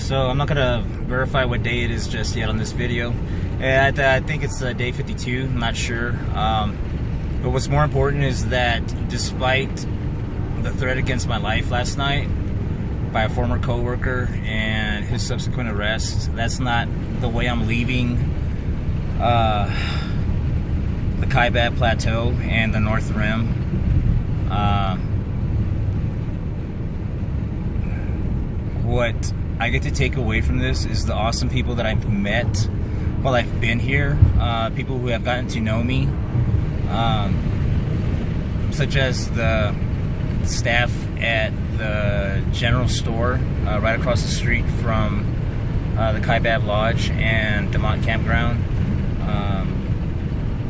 So I'm not gonna verify what day it is just yet on this video. And I think it's day 52. I'm not sure. But what's more important is that despite the threat against my life last night by a former co-worker and his subsequent arrest, that's not the way I'm leaving the Kaibab Plateau and the North Rim. What I get to take away from this is the awesome people that I've met while I've been here, people who have gotten to know me, such as the staff at the general store right across the street from the Kaibab Lodge and DeMont Campground,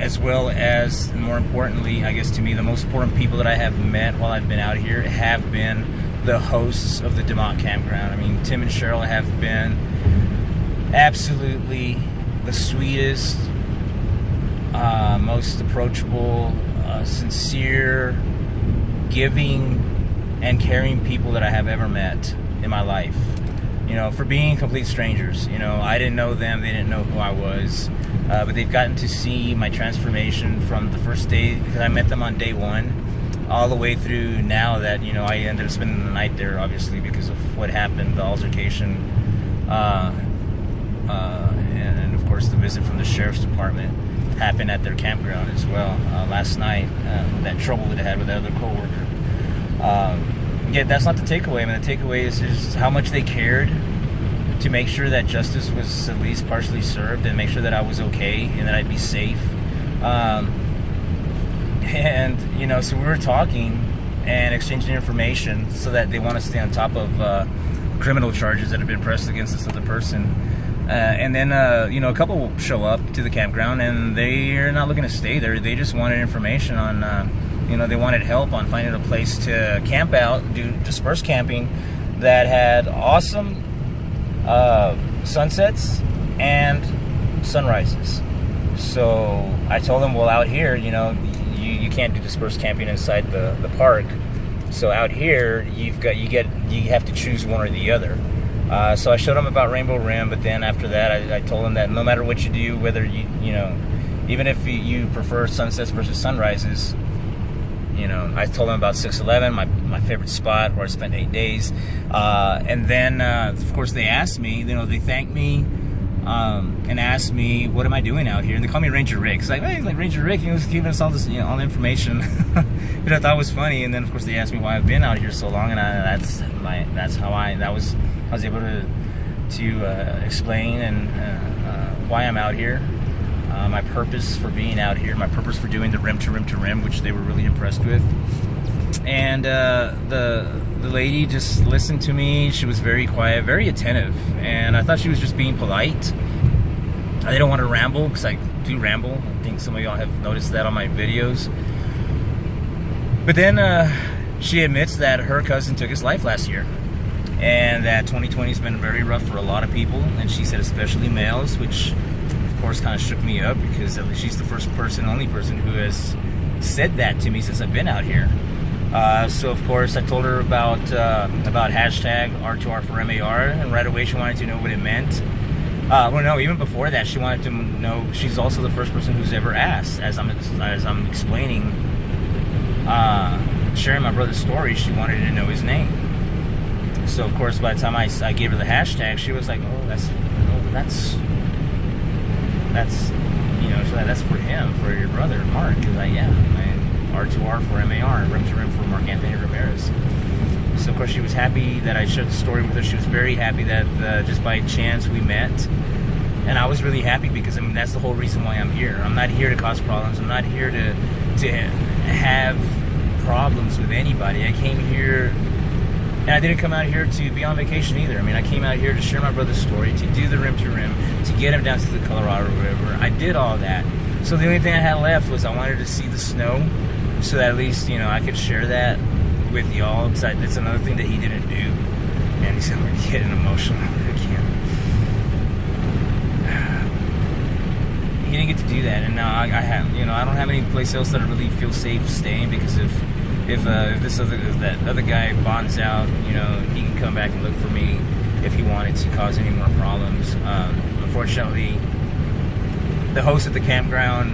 as well as, more importantly, I guess to me, the most important people that I have met while I've been out here have been the hosts of the DeMont Campground. I mean, Tim and Cheryl have been absolutely the sweetest, most approachable, sincere, giving, and caring people that I have ever met in my life. You know, for being complete strangers. You know, I didn't know them, they didn't know who I was, but they've gotten to see my transformation from the first day, because I met them on day one, all the way through now that, you know, I ended up spending the night there, obviously, because of what happened, the altercation, and of course the visit from the sheriff's department happened at their campground as well last night, that trouble that I had with that other co-worker. Yeah, that's not the takeaway. I mean, the takeaway is just how much they cared to make sure that justice was at least partially served and make sure that I was okay and that I'd be safe. And, you know, so we were talking and exchanging information so that they want to stay on top of criminal charges that have been pressed against this other person. And then, you know, a couple show up to the campground and they're not looking to stay there. They just wanted information on, you know, they wanted help on finding a place to camp out, do disperse camping that had awesome sunsets and sunrises. So I told them, well, out here, you know, you can't do dispersed camping inside the park. So out here, you have to choose one or the other. So I showed them about Rainbow Rim, but then after that, I told them that no matter what you do, whether you know, even if you prefer sunsets versus sunrises, you know, I told them about 611, my favorite spot where I spent 8 days. And then, of course, they asked me, you know, they thanked me and asked me, what am I doing out here? And they call me Ranger Rick. It's like, hey, like Ranger Rick, he was giving us all this, you know, all the information, which I thought was funny. And then, of course, they asked me why I've been out here so long, and I was able to explain and why I'm out here. My purpose for being out here, my purpose for doing the rim to rim to rim, which they were really impressed with. And the lady just listened to me. She was very quiet, very attentive, and I thought she was just being polite. I didn't want to ramble, because I do ramble. I think some of y'all have noticed that on my videos. But then she admits that her cousin took his life last year, and that 2020 has been very rough for a lot of people, and she said especially males, which of course kind of shook me up, because at least she's the only person who has said that to me since I've been out here. So of course I told her about hashtag R2R4MAR, and right away she wanted to know what it meant. Well, no, even before that, she wanted to know. She's also the first person who's ever asked, as I'm explaining, sharing my brother's story. She wanted to know his name. So of course, by the time I gave her the hashtag, she was like, "Oh, that's you know, so that's for him, for your brother, Mark." He was like, "Yeah, R2R4MAR, rim to rim for Mark Anthony Ramirez." So of course she was happy that I shared the story with her. She was very happy that just by chance we met, and I was really happy, because I mean, that's the whole reason why I'm here. I'm not here to cause problems. I'm not here to have problems with anybody. I came here, and I didn't come out here to be on vacation either. I mean, I came out here to share my brother's story, to do the rim to rim, to get him down to the Colorado River. I did all that. So the only thing I had left was I wanted to see the snow, so that at least, you know, I could share that with y'all, because that's another thing that he didn't do. Man, he's getting emotional. I can't. He didn't get to do that, and now I have, you know, I don't have any place else that I really feel safe staying, because if that other guy bonds out, you know, he can come back and look for me if he wants. want it to cause any more problems. Unfortunately, the host at the campground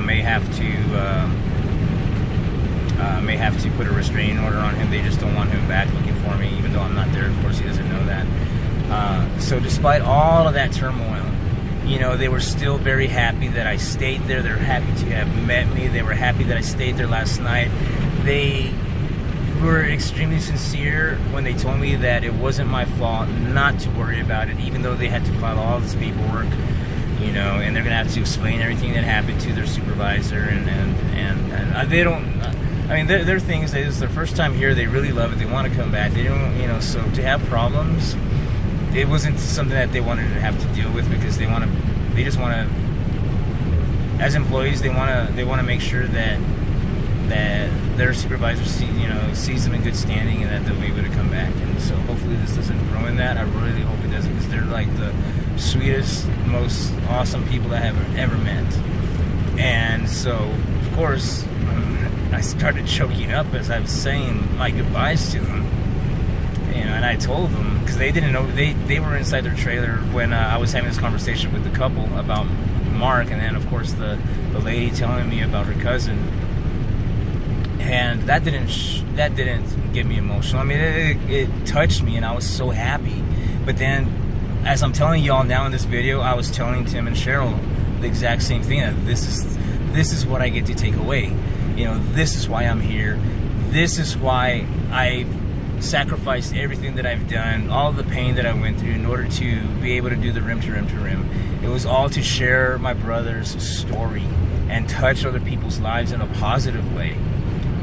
may have to put a restraining order on him. They just don't want him back looking for me, even though I'm not there. Of course, he doesn't know that. So despite all of that turmoil, you know, they were still very happy that I stayed there. They're happy to have met me. They were happy that I stayed there last night. They were extremely sincere when they told me that it wasn't my fault, not to worry about it, even though they had to file all this paperwork, you know, and they're going to have to explain everything that happened to their supervisor, and they don't, I mean, their thing is that it's their first time here, they really love it, they want to come back, they don't, you know, so to have problems, it wasn't something that they wanted to have to deal with, because they just want to, as employees, they want to make sure that their supervisor sees them in good standing, and that they'll be able to come back. And so hopefully this doesn't ruin that. I really hope it doesn't, because they're like the sweetest, most awesome people I have ever met. And so, of course, I started choking up as I was saying my goodbyes to them. You know, and I told them, because they didn't know, they were inside their trailer when I was having this conversation with the couple about Mark, and then of course the lady telling me about her cousin. And that didn't get me emotional. I mean, it touched me, and I was so happy. But then, as I'm telling y'all now in this video, I was telling Tim and Cheryl the exact same thing. That this is what I get to take away. You know, this is why I'm here. This is why I sacrificed everything that I've done, all the pain that I went through in order to be able to do the Rim to Rim to Rim. It was all to share my brother's story and touch other people's lives in a positive way.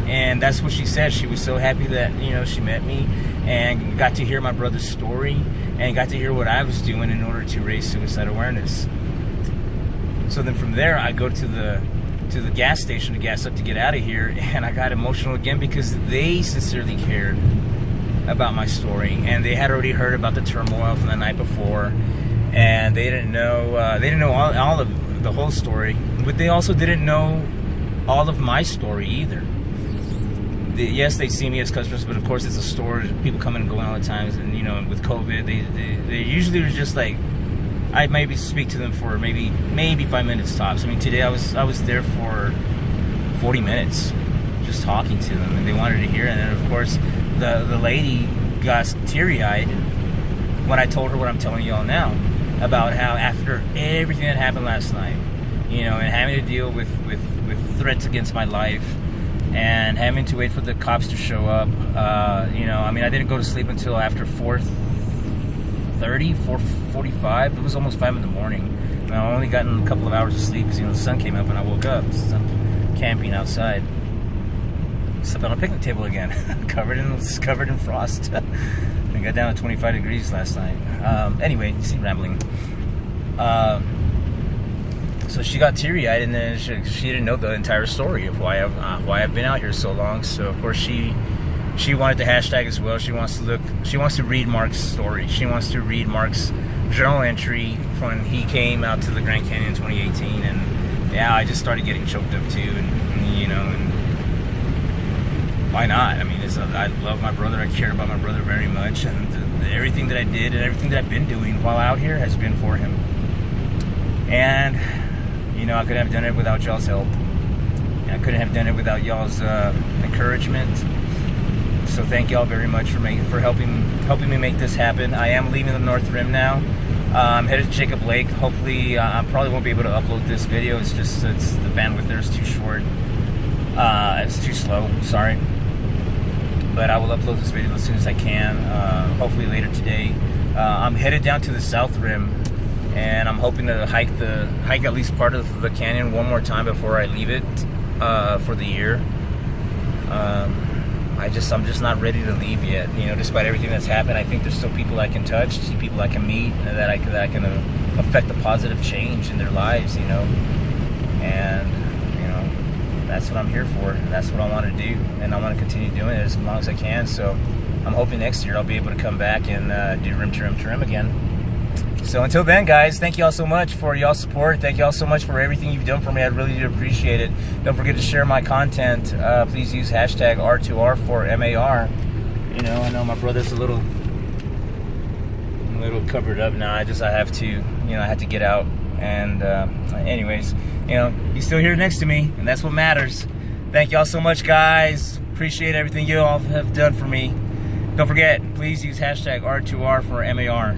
And that's what she said. She was so happy that, you know, she met me and got to hear my brother's story and got to hear what I was doing in order to raise suicide awareness. So then from there, I go to the gas station to gas up to get out of here, and I got emotional again, because they sincerely cared about my story, and they had already heard about the turmoil from the night before, and they didn't know all of the whole story, but they also didn't know all of my story either. Yes, they see me as customers, but of course it's a store. People come and go all the times, and you know, with COVID, they usually were just like, I maybe speak to them for maybe 5 minutes tops. I mean, today I was there for 40 minutes, just talking to them, and they wanted to hear it. And then of course, the lady got teary-eyed when I told her what I'm telling y'all now, about how after everything that happened last night, you know, and having to deal with threats against my life, and having to wait for the cops to show up, you know, I mean, I didn't go to sleep until after 4:30, 4:45. It was almost 5 in the morning. And I only gotten a couple of hours of sleep because, you know, the sun came up and I woke up. So I'm camping outside. Slept on a picnic table again, covered in frost. I got down to 25 degrees last night. Anyway, you see, rambling. So she got teary-eyed, and then she didn't know the entire story of why I've been out here so long. So of course she wanted the hashtag as well. She wants to read Mark's story. She wants to read Mark's journal entry when he came out to the Grand Canyon in 2018. And yeah, I just started getting choked up too, and you know, and why not? I mean, I love my brother. I care about my brother very much, and everything that I did and everything that I've been doing while out here has been for him. And you know, I couldn't have done it without y'all's help. And I couldn't have done it without y'all's encouragement. So thank y'all very much for helping me make this happen. I am leaving the North Rim now. I'm headed to Jacob Lake. Hopefully, I probably won't be able to upload this video. It's the bandwidth there is too short. It's too slow. Sorry. But I will upload this video as soon as I can. Hopefully later today. I'm headed down to the South Rim, and I'm hoping to hike at least part of the canyon one more time before I leave it for the year. I'm just not ready to leave yet. You know, despite everything that's happened, I think there's still people I can touch, people I can meet, and that I can affect a positive change in their lives. You know, and you know, that's what I'm here for. And that's what I want to do, and I want to continue doing it as long as I can. So I'm hoping next year I'll be able to come back and do Rim to Rim to Rim again. So until then, guys, thank you all so much for y'all's support. Thank you all so much for everything you've done for me. I really do appreciate it. Don't forget to share my content. Please use hashtag R2R for MAR. You know, I know my brother's a little little covered up now. I have to, I have to get out. And anyways, he's still here next to me, and that's what matters. Thank y'all so much, guys. Appreciate everything you all have done for me. Don't forget, please use hashtag R2R for MAR.